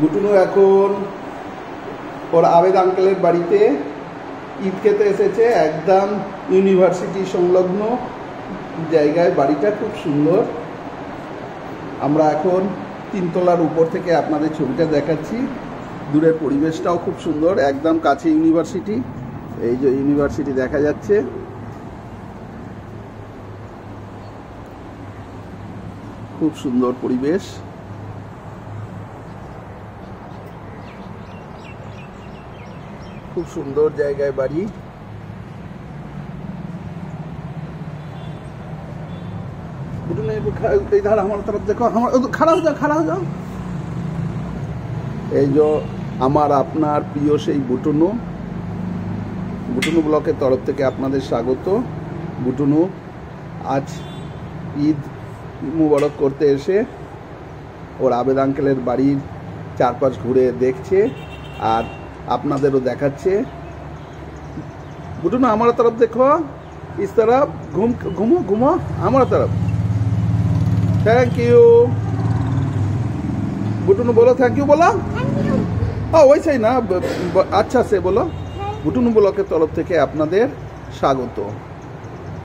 বুটুনু এখন ওর আবেদ আঙ্কেলের বাড়িতে ঈদ খেতে এসেছে। একদম ইউনিভার্সিটি সংলগ্ন জায়গায় বাড়িটা, খুব সুন্দর। আমরা এখন 3 তলার উপর থেকে আপনাদের ছবিটা দেখাচ্ছি। দূরের পরিবেশটাও খুব সুন্দর, একদম কাছে ইউনিভার্সিটি। এই যে ইউনিভার্সিটি দেখা যাচ্ছে, খুব সুন্দর পরিবেশ। খুব সুন্দর জায়গায় বাড়ি। इधर हमारे तरफ देखो, खड़ा हो जाओ। এই যে আমার আপনার প্রিয় সেই বুটুনু ব্লকের তরফ থেকে আপনাদের স্বাগত। বুটুনু আজ ঈদ মুবারক করতে এসে ওর আবেদ আঙ্কেলের বাড়ির চারপাশ ঘুরে দেখছে আর আপনাদেরও দেখাচ্ছে। बुटुनू हमारा तरफ देखो, इस तरफ घूमो हमारा तरफ। थैंक यू बुटुनू, बोलो थैंक यू बोलो। हाँ वैसे ही ना, अच्छा से बोलो। बुटुनू ब्लॉकेर तरफ থেকে আপনাদের স্বাগত।